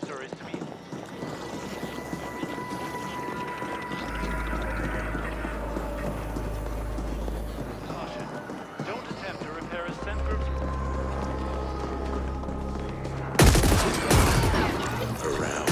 answer is to be... Caution. Don't attempt to repair Ascent Group's... Around.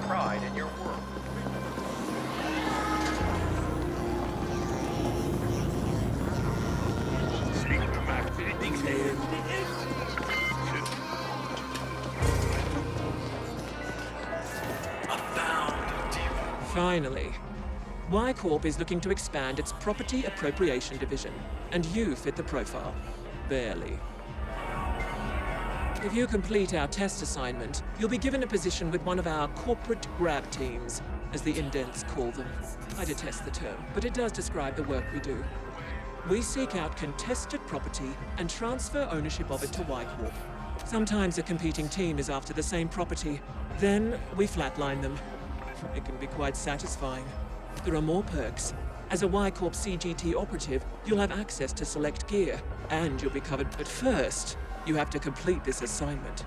Pride in your work. Finally. Y Corp is looking to expand its property appropriation division, and you fit the profile. Barely. If you complete our test assignment, you'll be given a position with one of our corporate grab teams, as the indents call them. I detest the term, but it does describe the work we do. We seek out contested property and transfer ownership of it to Y Corp. Sometimes a competing team is after the same property, then we flatline them. It can be quite satisfying. There are more perks. As a Y Corp CGT operative, you'll have access to select gear, and you'll be covered. But first, you have to complete this assignment.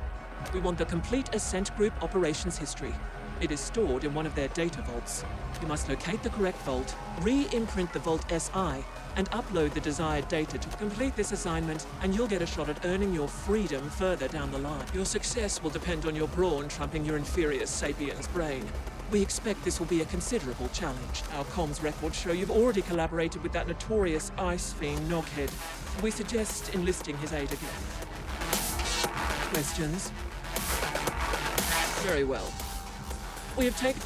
We want the complete Ascent Group operations history. It is stored in one of their data vaults. You must locate the correct vault, re-imprint the Vault SI, and upload the desired data to complete this assignment, and you'll get a shot at earning your freedom further down the line. Your success will depend on your brawn trumping your inferior sapien's brain. We expect this will be a considerable challenge. Our comms records show you've already collaborated with that notorious ice fiend Noghead. We suggest enlisting his aid again. Questions? Very well. We have taken...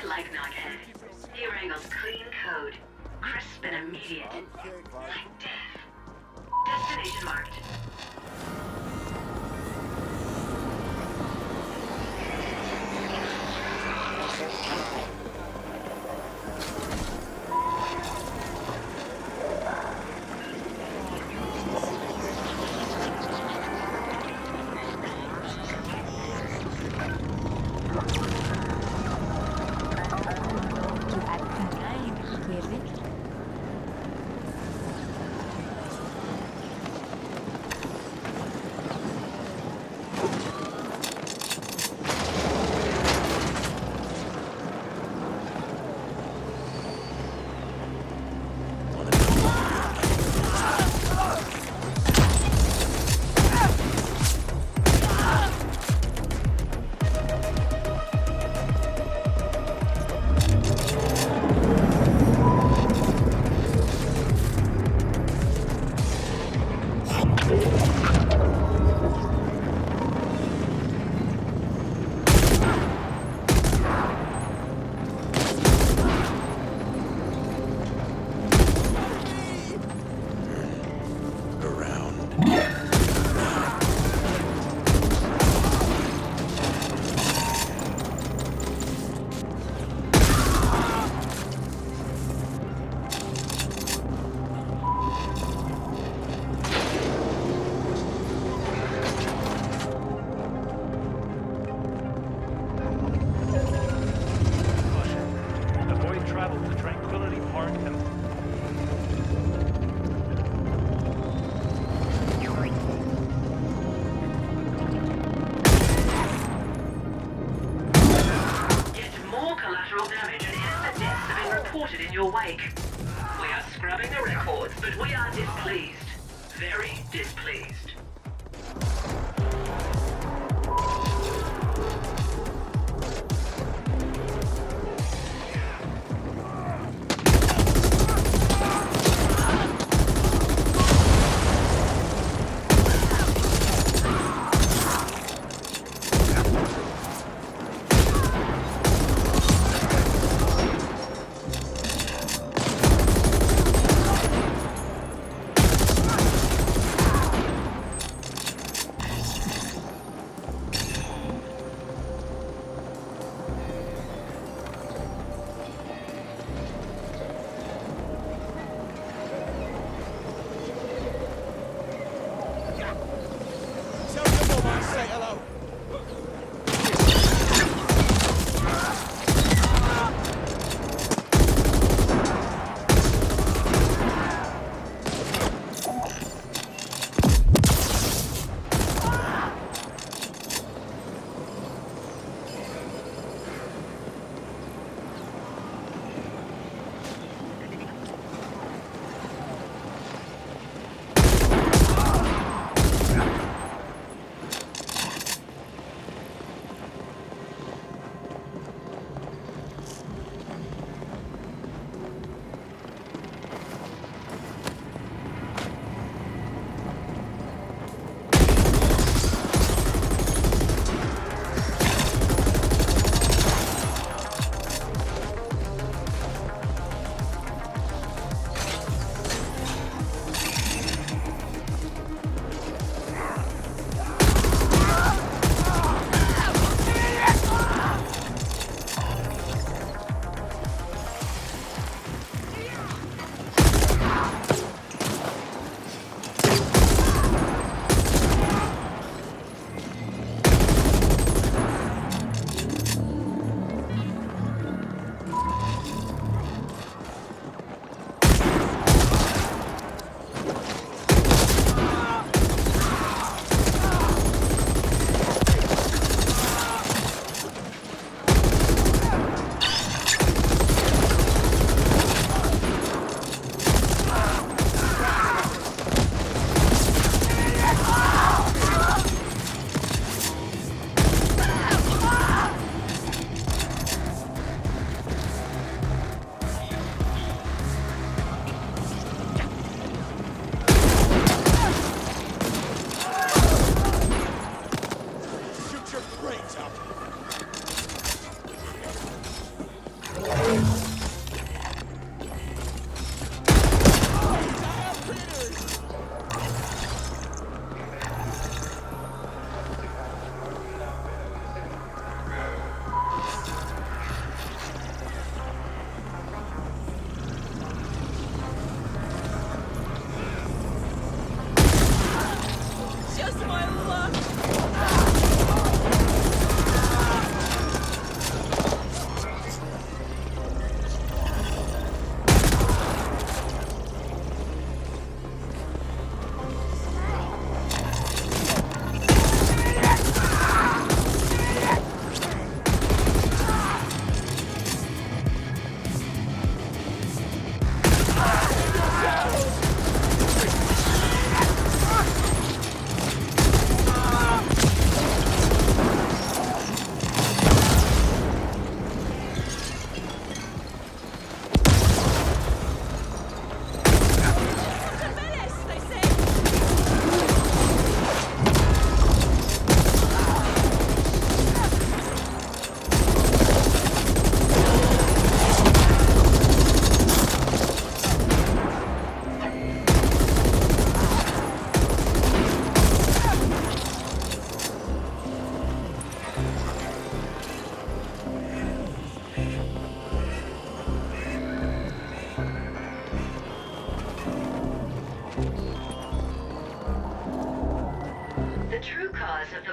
Like Noghead. He wrangles clean code. Crisp and immediate. Like death. Destination marked. In your wake. We are scrubbing the records, but we are displeased. Very displeased.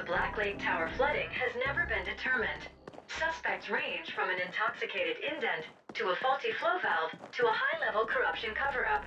the Black Lake Tower flooding has never been determined. Suspects range from an intoxicated indent to a faulty flow valve to a high-level corruption cover-up.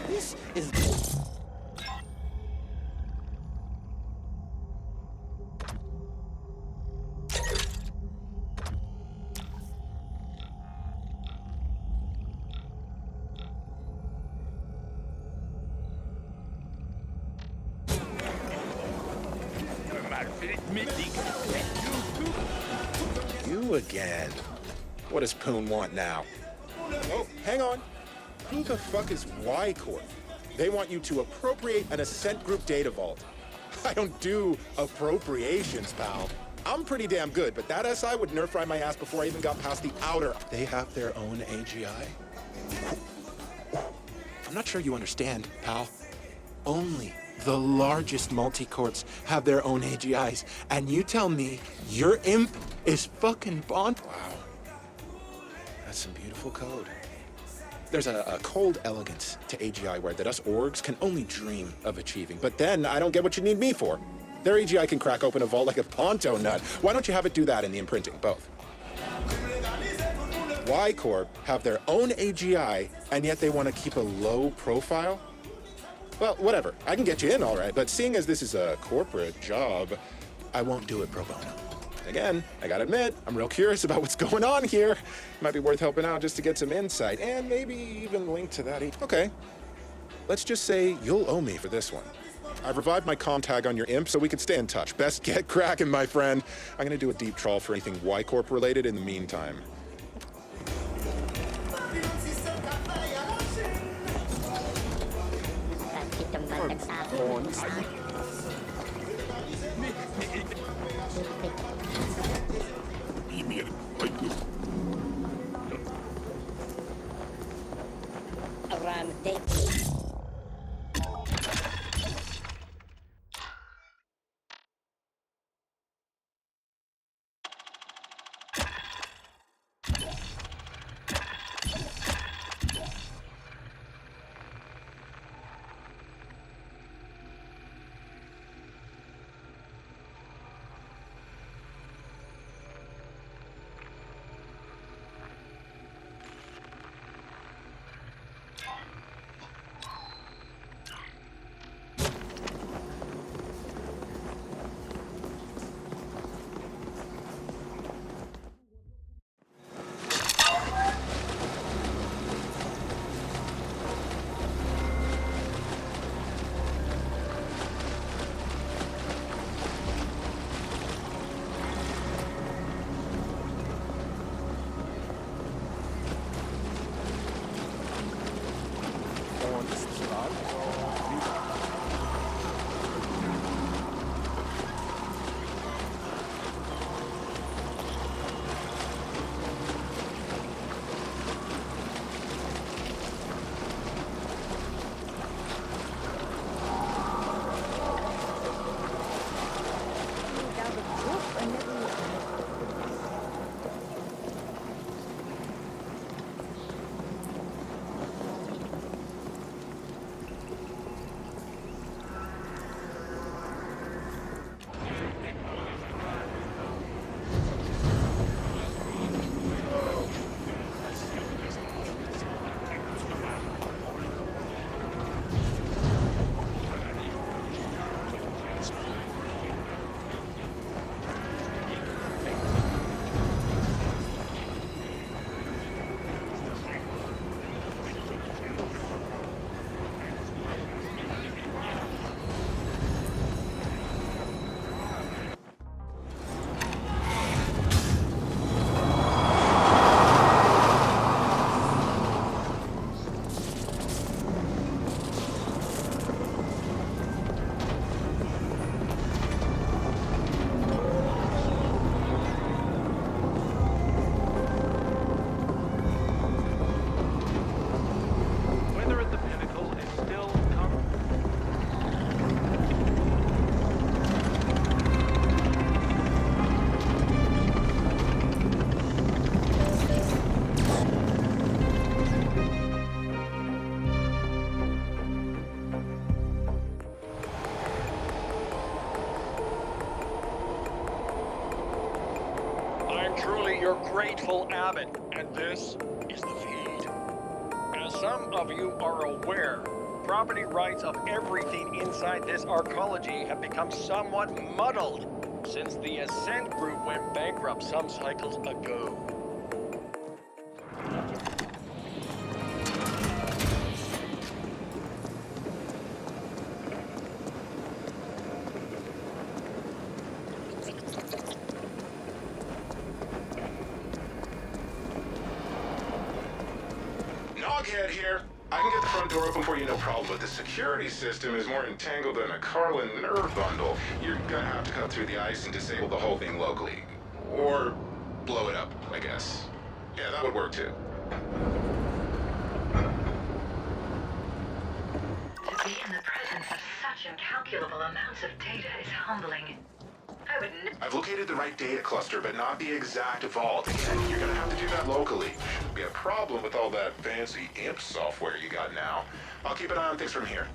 This is... You again. What does Poon want now? Oh, hang on. Who the fuck is Y Corp? They want you to appropriate an Ascent Group data vault. I don't do appropriations, pal. I'm pretty damn good, but that SI would nerf ride my ass before I even got past the outer. They have their own AGI? I'm not sure you understand, pal. Only the largest multi-corps have their own AGIs, and you tell me your imp is fucking Bond? Wow. That's some beautiful code. There's a cold elegance to AGI where that us orgs can only dream of achieving. But then I don't get what you need me for. Their AGI can crack open a vault like a Ponto nut. Why don't you have it do that in the imprinting? Both. Y Corp have their own AGI, and yet they want to keep a low profile? Well, whatever. I can get you in all right, but seeing as this is a corporate job, I won't do it pro bono. Again, I gotta admit, I'm real curious about what's going on here. Might be worth helping out just to get some insight, and maybe even link to that. Okay, let's just say you'll owe me for this one. I've revived my comm tag on your imp so we can stay in touch. Best get cracking, my friend. I'm gonna do a deep trawl for anything Y Corp related in the meantime. Grateful Abbott, and this is the feed. As some of you are aware, property rights of everything inside this arcology have become somewhat muddled since the Ascent Group went bankrupt some cycles ago. Noghead here. I can get the front door open for you, no problem, but the security system is more entangled than a Carlin nerve bundle. You're gonna have to cut through the ice and disable the whole thing locally. Or blow it up, I guess. Yeah, that would work too. To be in the presence of such incalculable amounts of data is humbling. I would I've located the right data cluster, but not the exact vault. Again, you're gonna have to do that locally. Shouldn't be a problem with all that fancy imp software you got now. I'll keep an eye on things from here.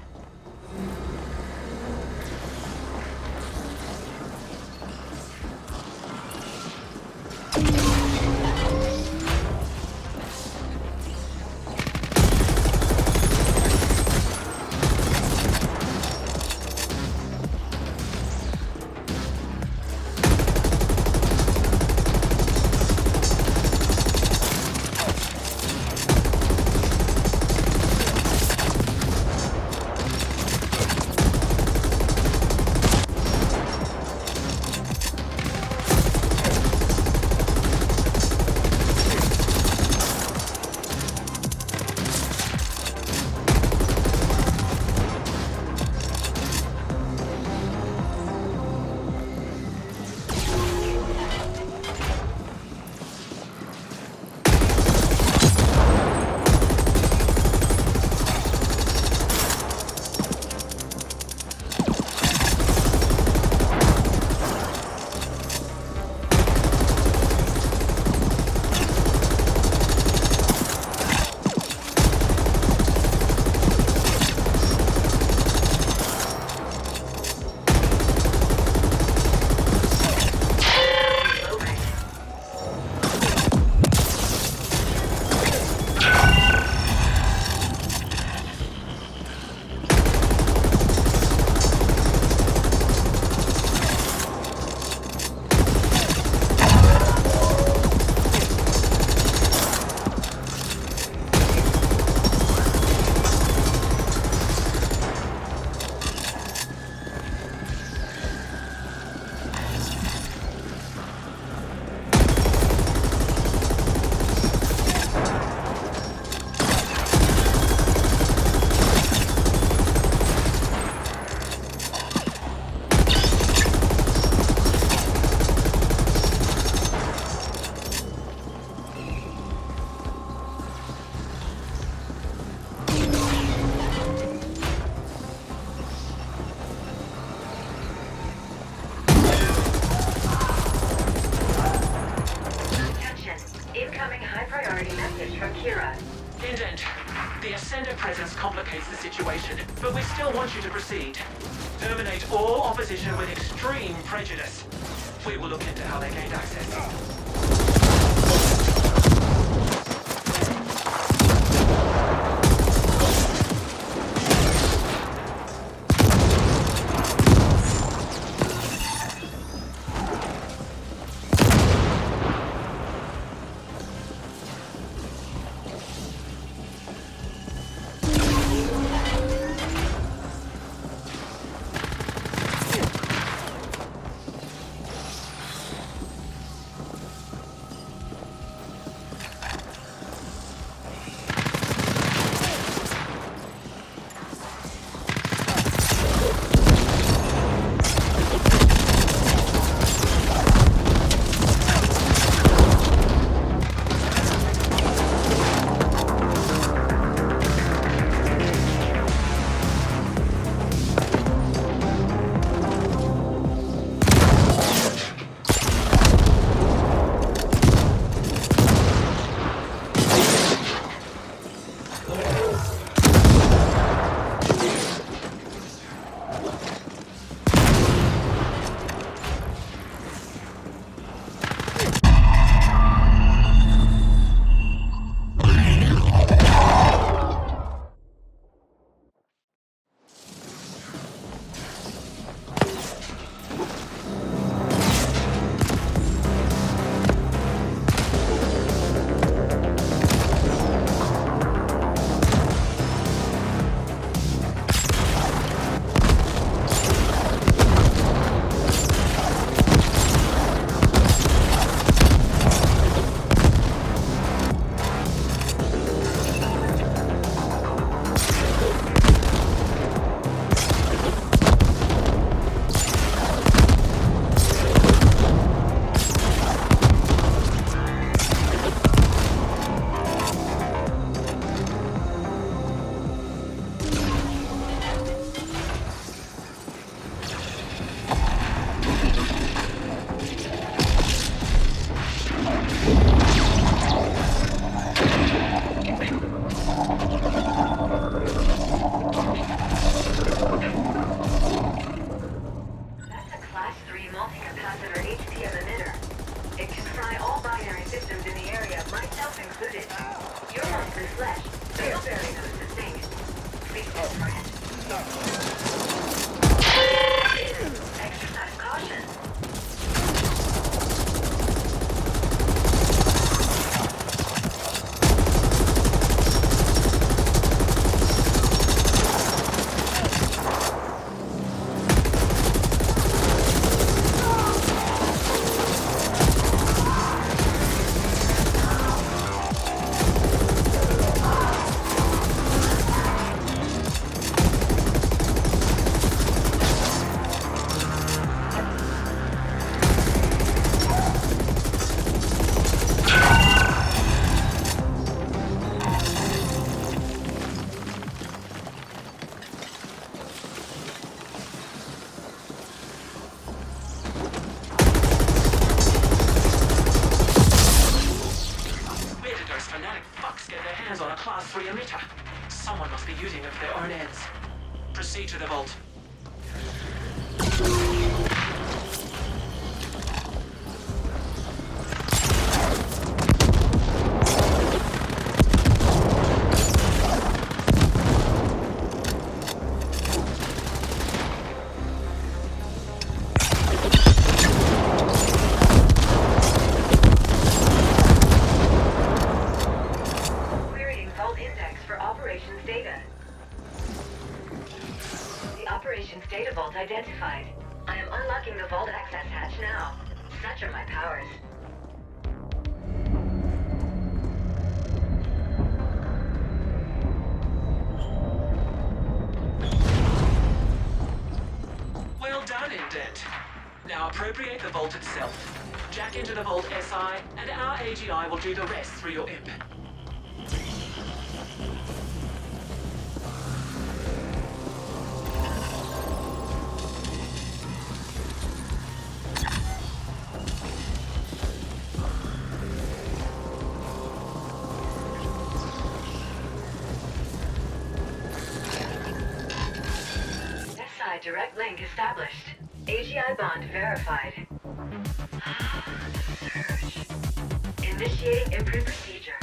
Incoming high-priority message from Kira. Indent, the Ascender presence complicates the situation, but we still want you to proceed. Terminate all opposition with extreme prejudice. We will look into how they gained access. ghostly flesh, so you'll barely notice a thing. Please don't fret. Exercise caution. On a Class 3 emitter. Someone must be using it for their own ends. Proceed to the vault. Data vault identified. I am unlocking the vault access hatch now. Such are my powers. Well done, Indent. Now appropriate the vault itself. Jack into the vault SI, and our AGI will do the rest through your imp. Direct link established. AGI bond verified. Search. Initiating imprint procedure.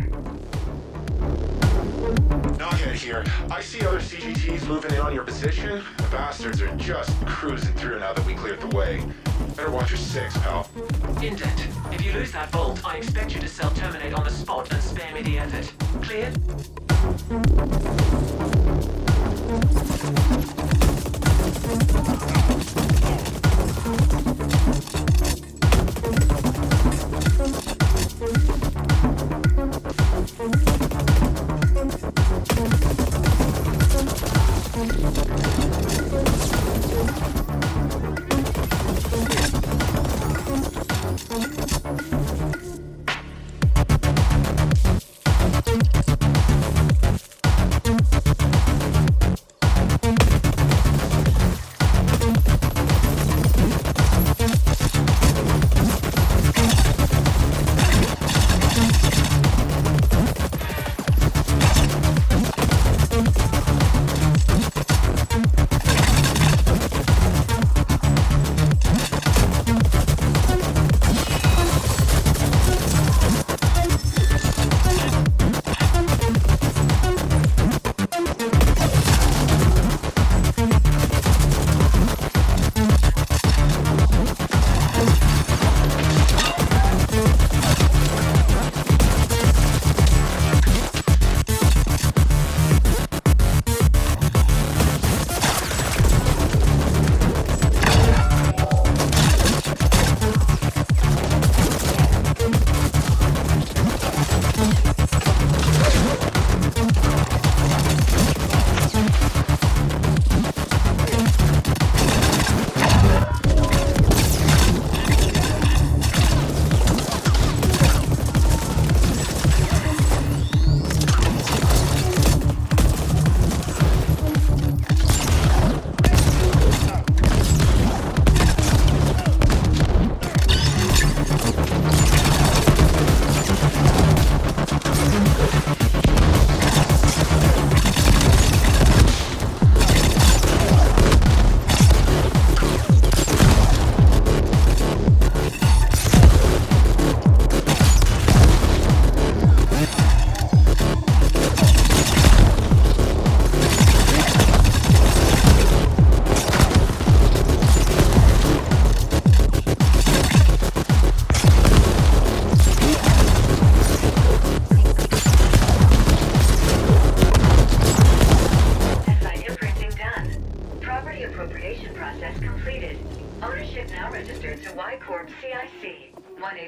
Knockhead here. I see other CGTs moving in on your position. The bastards are just cruising through now that we cleared the way. Better watch your six, pal. Indent, if you lose that vault, I expect you to self-terminate on the spot and spare me the effort. Clear?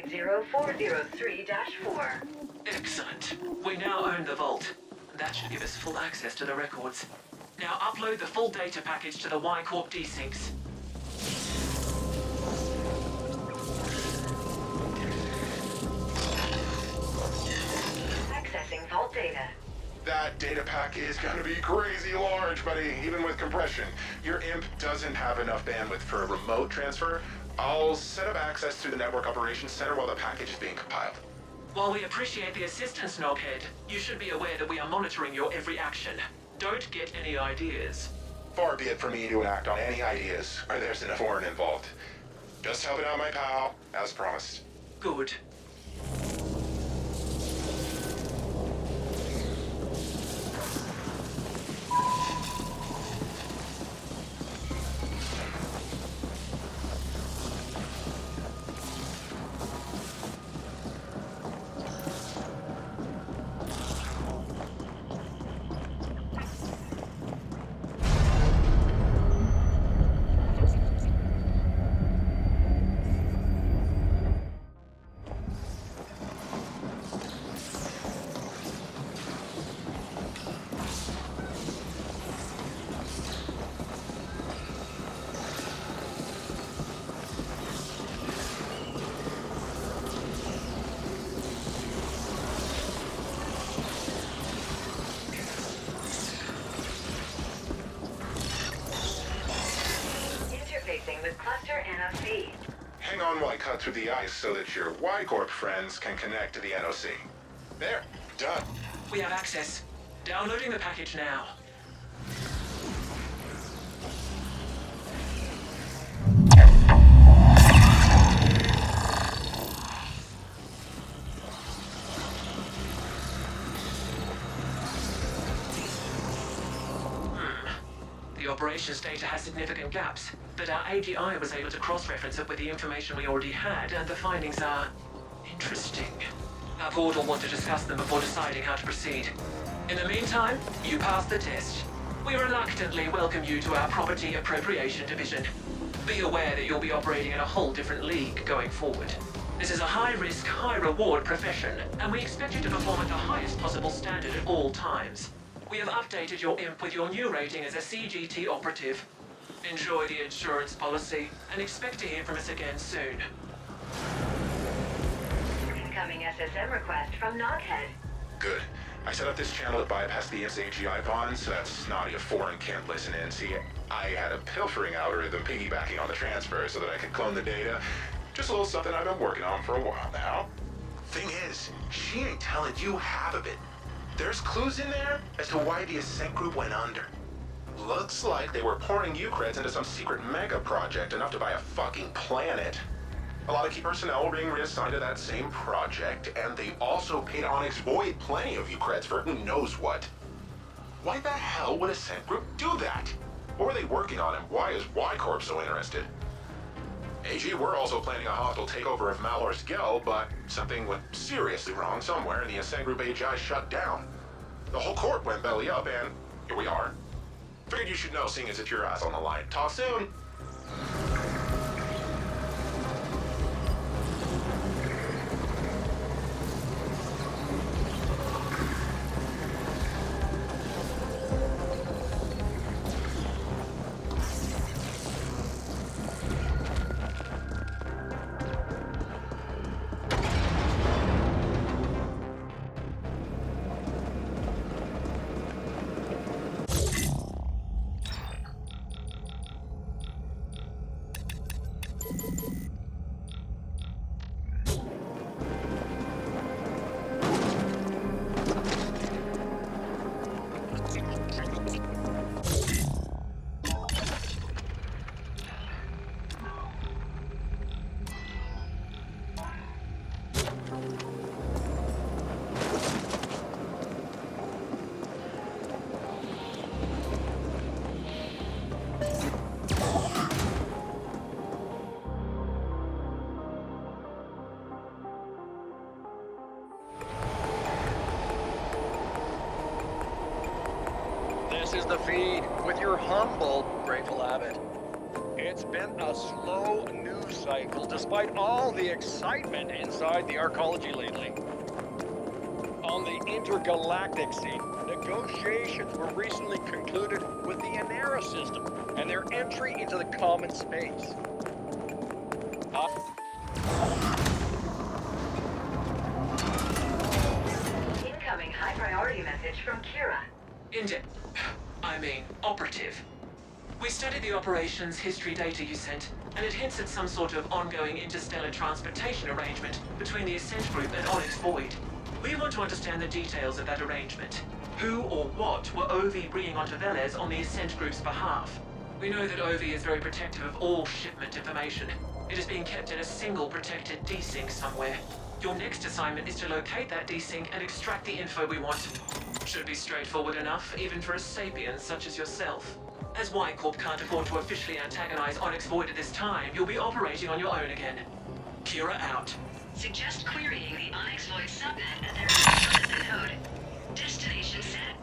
180403-4. Excellent. We now own the vault. That should give us full access to the records. Now upload the full data package to the Y-Corp desyncs. Accessing vault data. That data pack is gonna be crazy large, buddy, even with compression. Your imp doesn't have enough bandwidth for a remote transfer. I'll set up access through the Network Operations Center while the package is being compiled. While we appreciate the assistance, Noghead, you should be aware that we are monitoring your every action. Don't get any ideas. Far be it from me to act on any ideas where there's enough foreign involved. Just helping out my pal, as promised. Good. With cluster NOC. Hang on while I cut through the ice so that your Y-Corp friends can connect to the NOC. There, done. We have access. Downloading the package now. The operations data has significant gaps, but our AGI was able to cross-reference it with the information we already had, and the findings are interesting. Our board will want to discuss them before deciding how to proceed. In the meantime, you passed the test. We reluctantly welcome you to our Property Appropriation Division. Be aware that you'll be operating in a whole different league going forward. This is a high-risk, high-reward profession, and we expect you to perform at the highest possible standard at all times. We have updated your imp with your new rating as a CGT operative. Enjoy the insurance policy, and expect to hear from us again soon. Incoming SSM request from Noghead. Good. I set up this channel to bypass the imp's AGI bonds, so that snotty a foreign can't listen in. See, I had a pilfering algorithm piggybacking on the transfer so that I could clone the data. Just a little something I've been working on for a while now. Thing is, she ain't telling you half of it. There's clues in there as to why the Ascent group went under. Looks like they were pouring Ucreds into some secret mega project enough to buy a fucking planet. A lot of key personnel were being reassigned to that same project, and they also paid Onyx Void plenty of Ucreds for who knows what. Why the hell would Ascent group do that? What were they working on, and why is Y-Corp so interested? AG, we're also planning a hostile takeover of Malor's Gel, but something went seriously wrong somewhere and the Ascent Group AGI shut down. The whole corp went belly up and here we are. Figured you should know, seeing as it's your ass on the line. Talk soon! This is the feed with your humble Grateful Abbott. It's been a slow news cycle despite all the excitement inside the arcology lately. On the intergalactic scene, negotiations were recently concluded with the Anera system and their entry into the common space. Incoming high priority message from Kira. Operative. We studied the operations history data you sent, and it hints at some sort of ongoing interstellar transportation arrangement between the Ascent Group and Onyx Void. We want to understand the details of that arrangement. Who or what were Ovi bringing onto Velez on the Ascent Group's behalf? We know that Ovi is very protective of all shipment information. It is being kept in a single protected desync somewhere. Your next assignment is to locate that desync and extract the info we want. Should be straightforward enough, even for a sapien such as yourself. As Y Corp can't afford to officially antagonize Onyx Void at this time, you'll be operating on your own again. Kira out. Suggest querying the Onyx Void subnet at their subnet node. Destination set.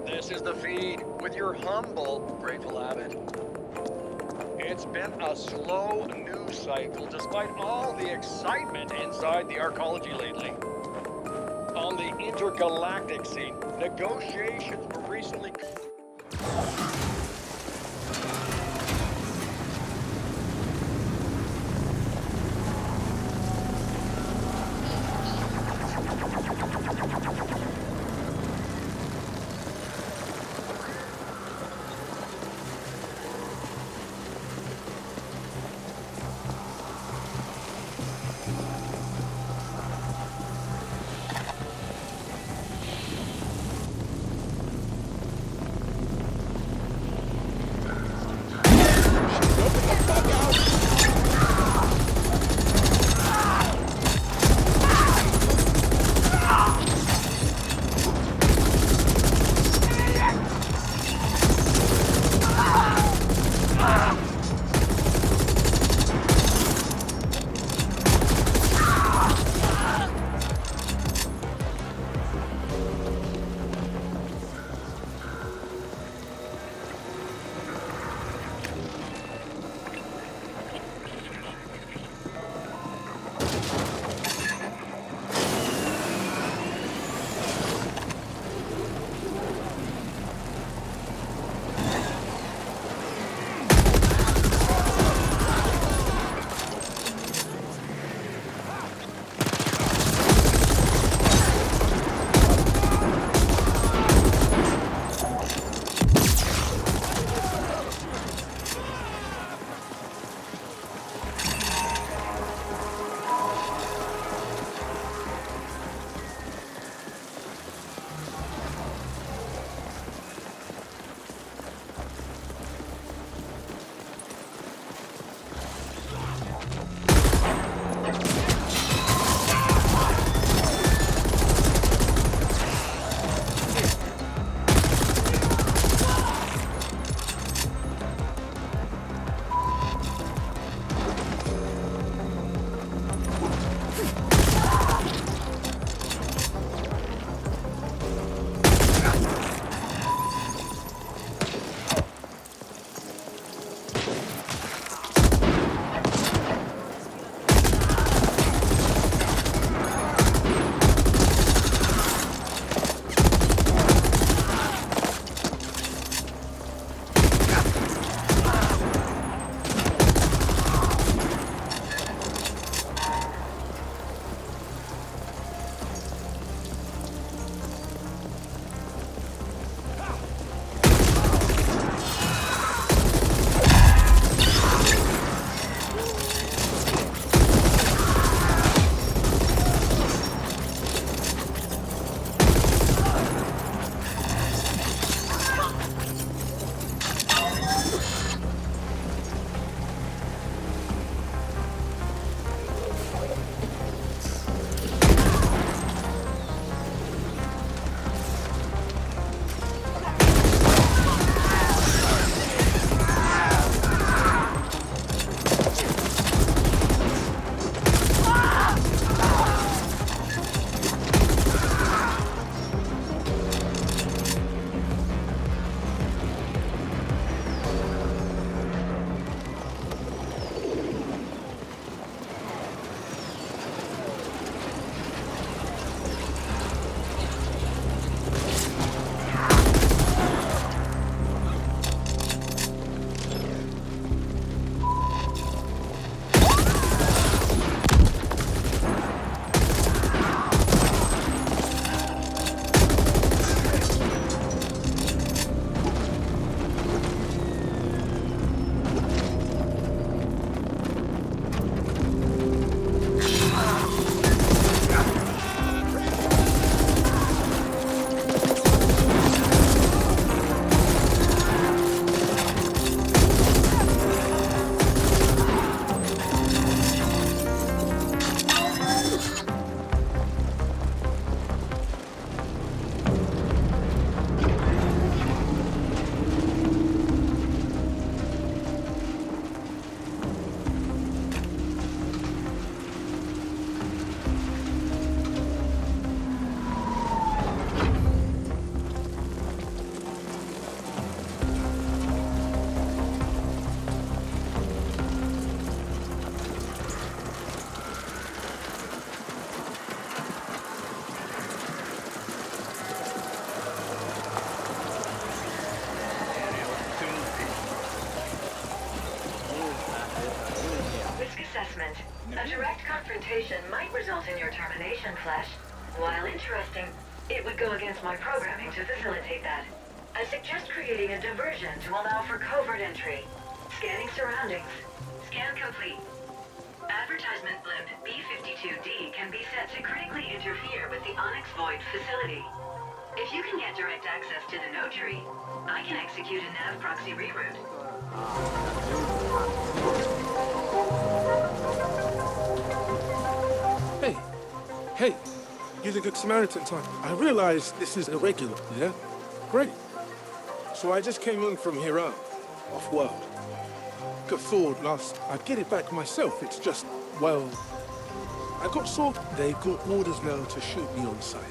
This is the feed with your humble, grateful abbot. It's been a slow news cycle despite all the excitement inside the arcology lately. On the intergalactic scene, negotiations were recently... mutation might result in your termination, Flash. While interesting, it would go against my programming to facilitate that. I suggest creating a diversion to allow for covert entry. Scanning surroundings. Scan complete. Advertisement blimp B-52D can be set to critically interfere with the Onyx Void facility. If you can get direct access to the node tree, I can execute a nav proxy reroute. Hey, you're the Good Samaritan type. I realize this is irregular, yeah? Great. So I just came in from Iran, off-world. Got thought last I'd get it back myself, it's just, well, I got sort. They've got orders now to shoot me on sight.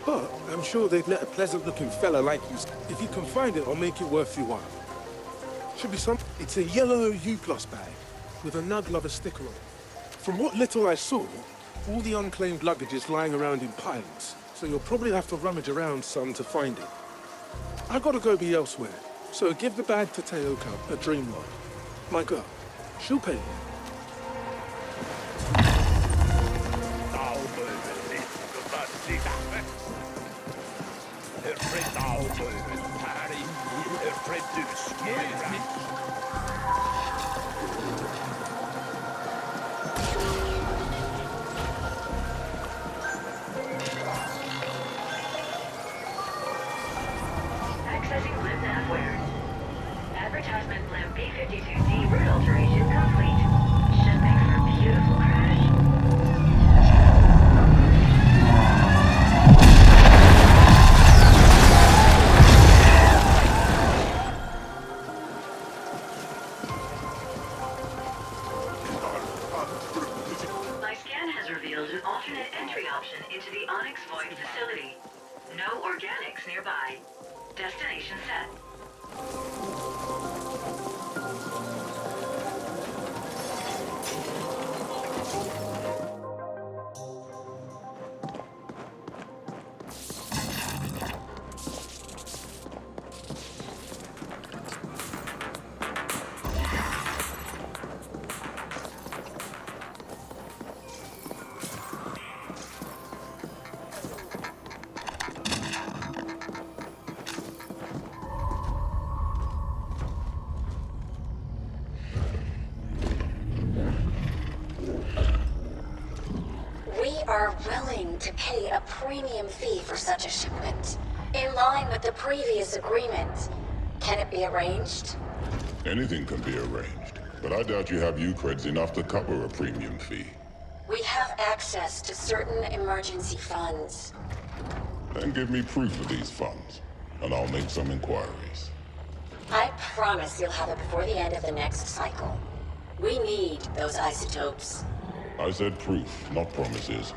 But I'm sure they'd let a pleasant-looking fella like you. If you can find it, I'll make it worth your while. Should be some. It's a yellow U-Plus bag with a Nug Lover sticker on it. From what little I saw, all the unclaimed luggage is lying around in piles, so you'll probably have to rummage around some to find it. I gotta go be elsewhere, so give the bag to Teoka, a dream lord. My girl, she'll pay you. Accessing blimp navware. Advertisement blimp B-52D route alteration complete. Should make for a beautiful crash. My scan has revealed an alternate entry option into the Onyx Void facility. No organics nearby. Destination set. We are willing to pay a premium fee for such a shipment, in line with the previous agreement. Can it be arranged? Anything can be arranged, but I doubt you have U-Creds enough to cover a premium fee. We have access to certain emergency funds. Then give me proof of these funds, and I'll make some inquiries. I promise you'll have it before the end of the next cycle. We need those isotopes. I said proof, not promises.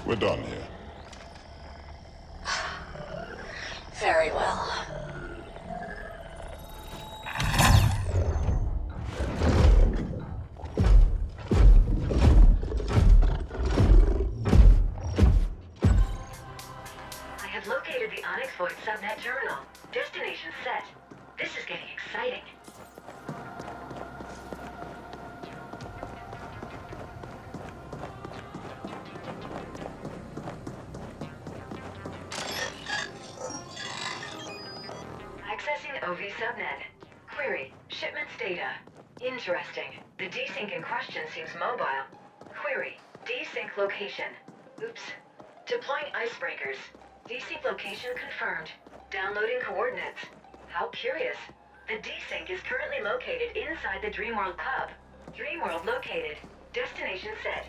We're done here. Very well. I have located the Onyx Void subnet terminal. Destination set. This is getting exciting. Accessing OV subnet. Query. Shipments data. Interesting. The desync in question seems mobile. Query. Desync location. Oops. Deploying icebreakers. Desync location confirmed. Downloading coordinates. How curious. The desync is currently located inside the Dreamworld Club. Dreamworld located. Destination set.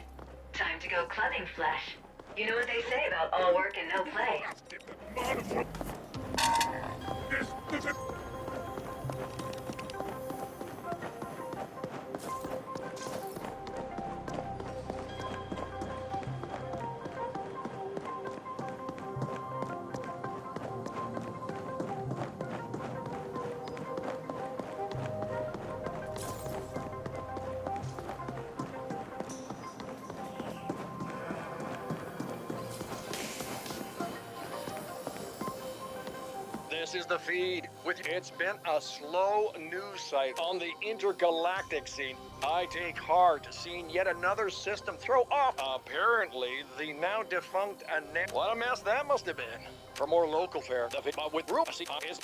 Time to go clubbing, Flash. You know what they say about all work and no play. This This is the feed. It's been a slow news site on the intergalactic scene. I take heart seeing yet another system throw off. Apparently, the now defunct what a mess that must have been. For more local fare, the with Roof is.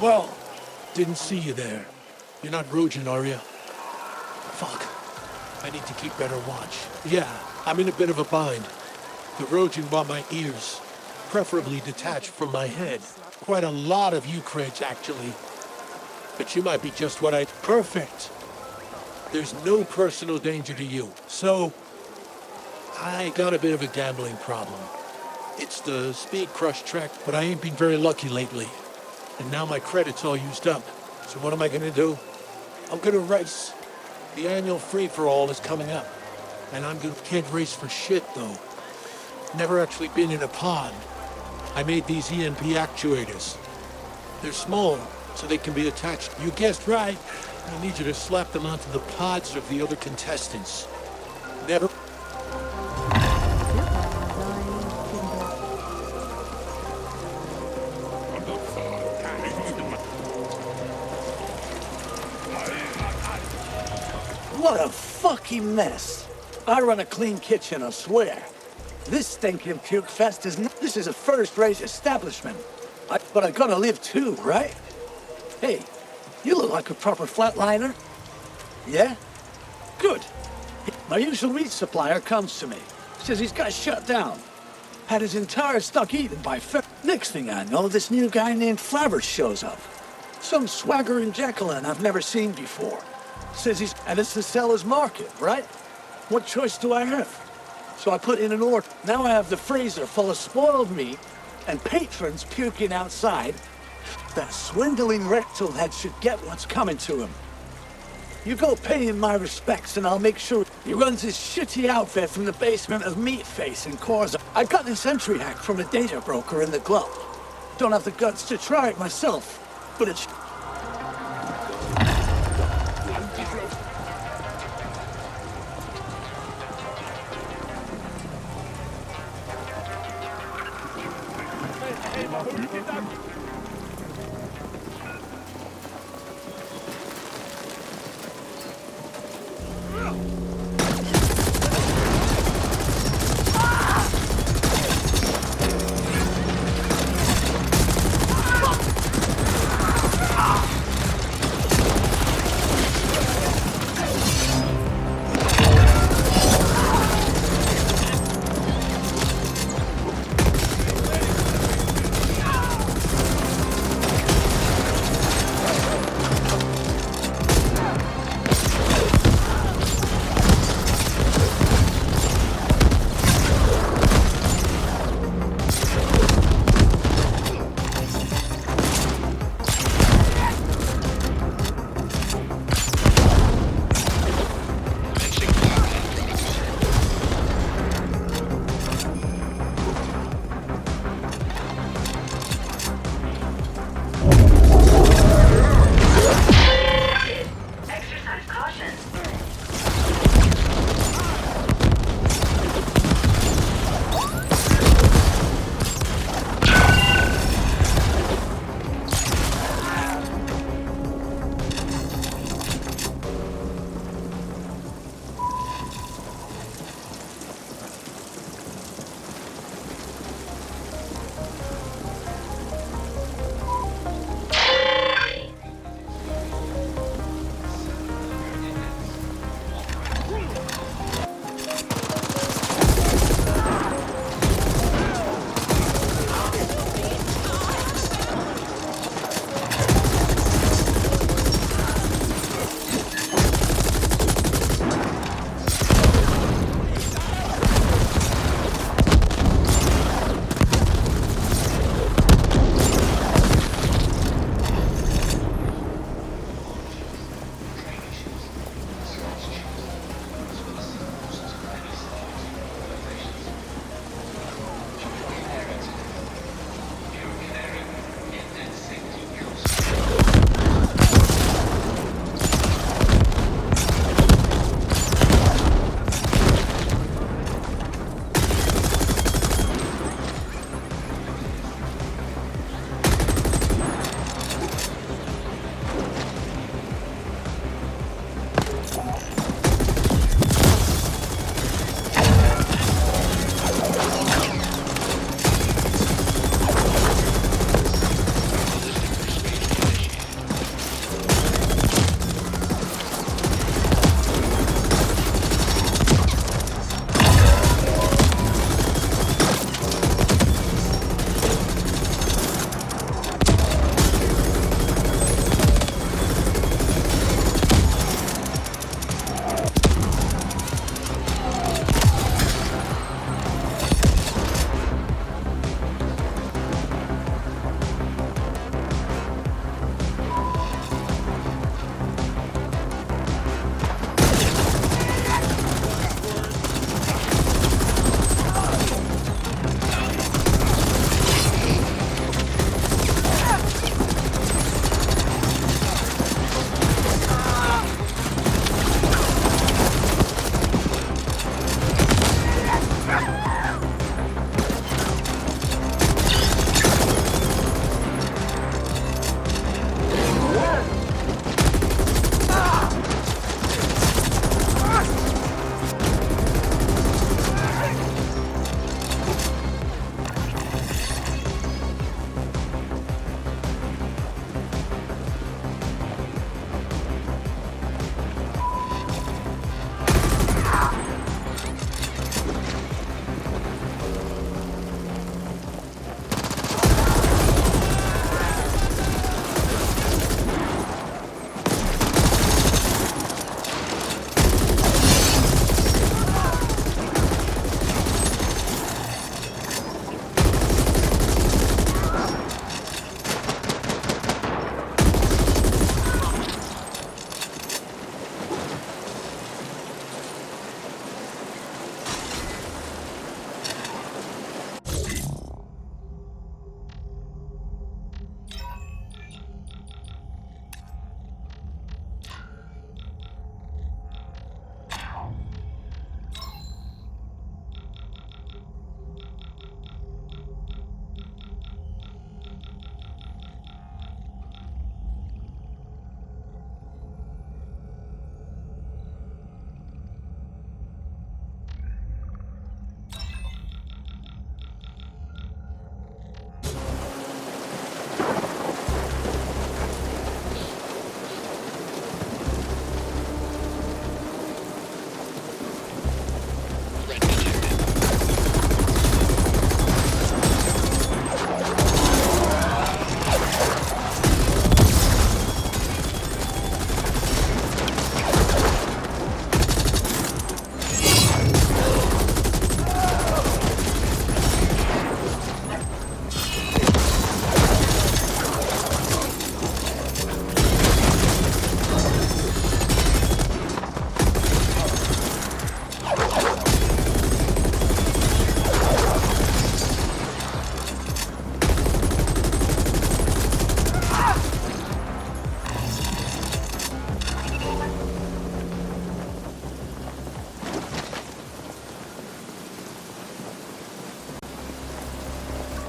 Well, didn't see you there. You're not Rojan, are you? Fuck. I need to keep better watch. Yeah, I'm in a bit of a bind. The Rojan want my ears, preferably detached from my head. Quite a lot of you creds, actually. But you might be just what I... Perfect! There's no personal danger to you. So, I got a bit of a gambling problem. It's the Speed Crush track, but I ain't been very lucky lately. And now my credit's all used up. So what am I gonna do? I'm gonna race. The annual free-for-all is coming up. And can't race for shit, though. Never actually been in a pond. I made these EMP actuators. They're small, so they can be attached. You guessed right. I need you to slap them onto the pods of the other contestants. Never... What a fucking mess. I run a clean kitchen, I swear. This stinking puke fest is this is a first-rate establishment. But I gotta live too, right? Hey, you look like a proper flatliner. Yeah? Good. My usual meat supplier comes to me. Says he's got shut down. Had his entire stock eaten by Next thing I know, this new guy named Flabbers shows up. Some swaggering Jacqueline I've never seen before. Says and it's the seller's market, right? What choice do I have? So I put in an order. Now I have the freezer full of spoiled meat and patrons puking outside. That swindling rectal head should get what's coming to him. You go pay him my respects and I'll make sure he runs his shitty outfit from the basement of Meatface in Corza. I got this entry hack from a data broker in the glove. Don't have the guts to try it myself, but it's...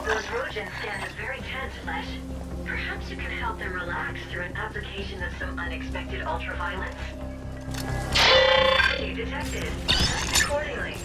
Those Rojans stand as very tense, Flesh. Perhaps you can help them relax through an application of some unexpected ultraviolence. Activity detected. Accordingly.